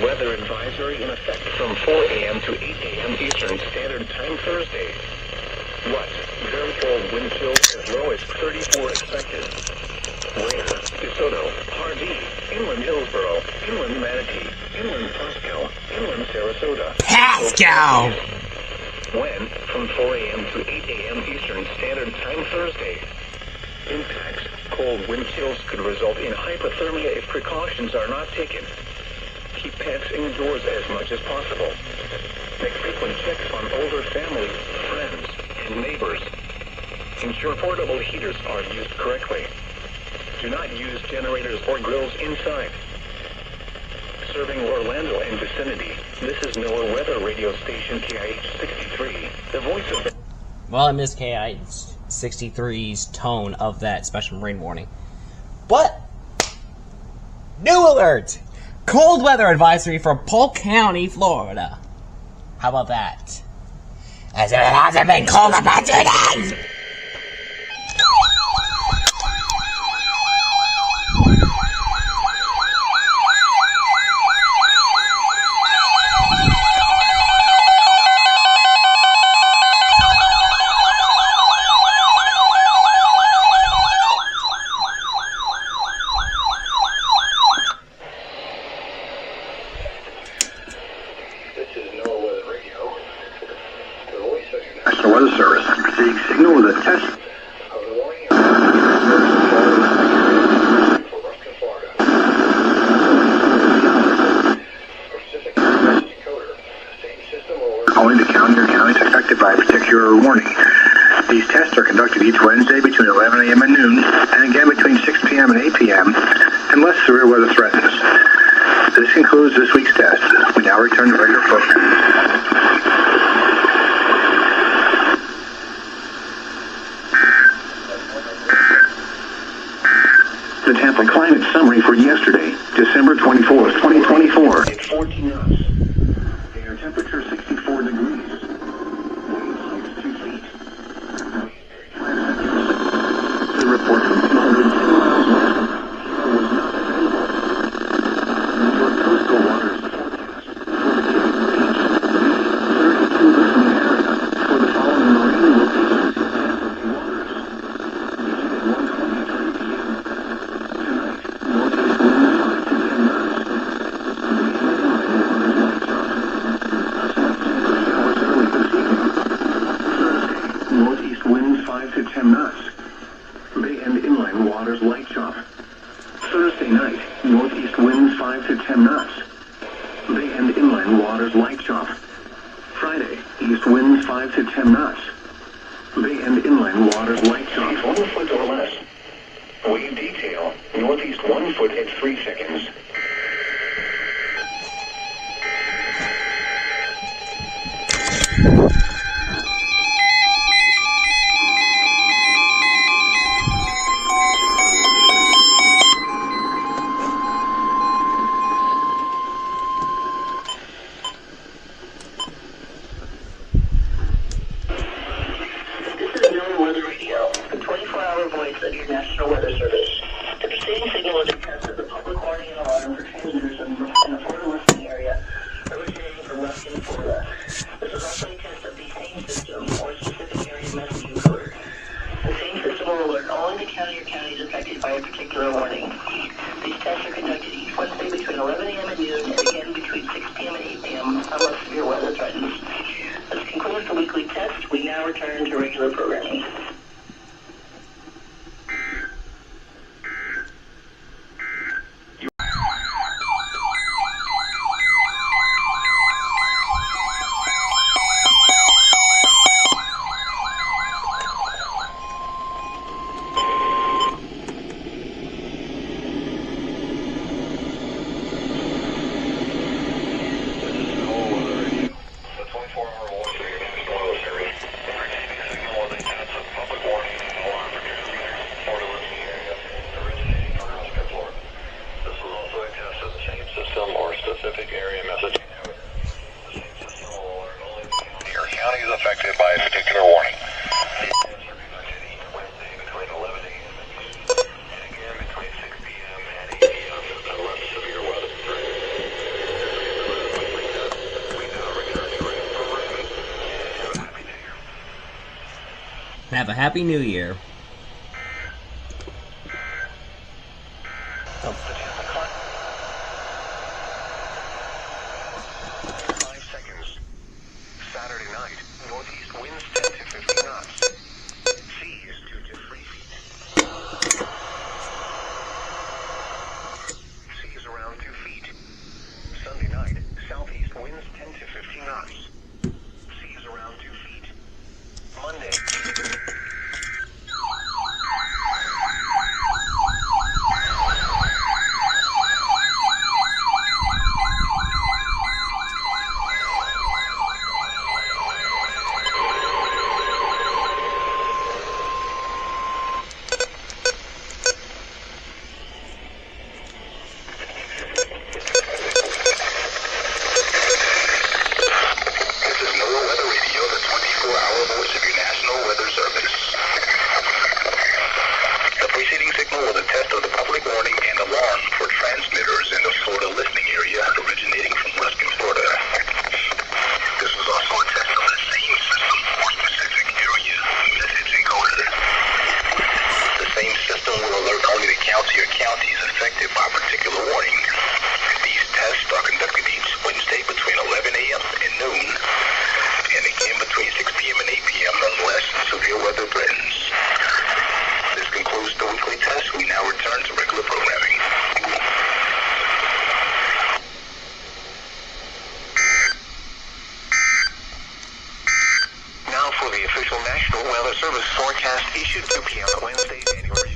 weather advisory in effect from 4 a.m. to 8 a.m. Eastern Standard Time Thursday. What? Very cold wind chills as low as 34 expected. Where? DeSoto, Hardy, Inland Hillsboro, Inland Manatee, Inland Pasco, Inland Sarasota. Pasco! When? From 4 a.m. to 8 a.m. Eastern Standard Time Thursday. Impacts. Cold wind chills could result in hypothermia if precautions are not taken. Keep pets indoors as much as possible. Make frequent checks on older families, friends, and neighbors. Ensure portable heaters are used correctly. Do not use generators or grills inside. Serving Orlando and vicinity, this is NOAA Weather Radio Station KIH 63, the voice of the... Well, I missed KIH 63's tone of that special rain warning. But, new alert! Cold weather advisory for Polk County, Florida. How about that? As if it hasn't been cold for about 2 days! Weather Service receiving signal with a test of the warning for Western Florida. Pacific decoder. Same system will calling the county or counties affected by a particular warning. These tests are conducted each Wednesday between 11 a.m. and noon, and again between 6 p.m. and 8 p.m. unless severe weather threatens. This concludes this week's test. We now return to regular programming. The Tampa climate summary for yesterday, December 24th, 2024. It's 14 knots. Air temperature 64 degrees. Waves 2 feet. The report from 210 miles west was not available. Your coastal waters forecast for the Cape Beach, 32 listening area for the following marine locations in Tampa Bay waters. Beaching at 1:23 p.m. Northeast winds 5 to 10 knots. Bay and inland waters light chop. Thursday night, northeast winds 5 to 10 knots. Bay and inland waters light chop. Friday, east winds 5 to 10 knots. Bay and inland waters light chop. 1 foot or less. Wave detail, northeast 1 foot at 3 seconds. Of your National Weather Service. The preceding signal is a test of the public warning and alarm for transmitters in the Florida listening area originating from Western Florida. This is also a test of the same system or specific area messaging encoder. The same system will alert only the county or counties affected by a particular warning. These tests are conducted each Wednesday between 11 a.m. and noon and again between 6 p.m. and 8 p.m. unless severe weather threatens. This concludes the weekly test. We now return to regular programming. Signal with a Have a happy new year. Oh. 5 seconds. Saturday night, northeast winds 10 to 15 knots. Seas 2 to 3 feet. Seas around 2 feet. Sunday night, southeast winds 10 to 15 knots. Seas around 2 feet. Monday. National Weather Service forecast issued 2 p.m. Wednesday, January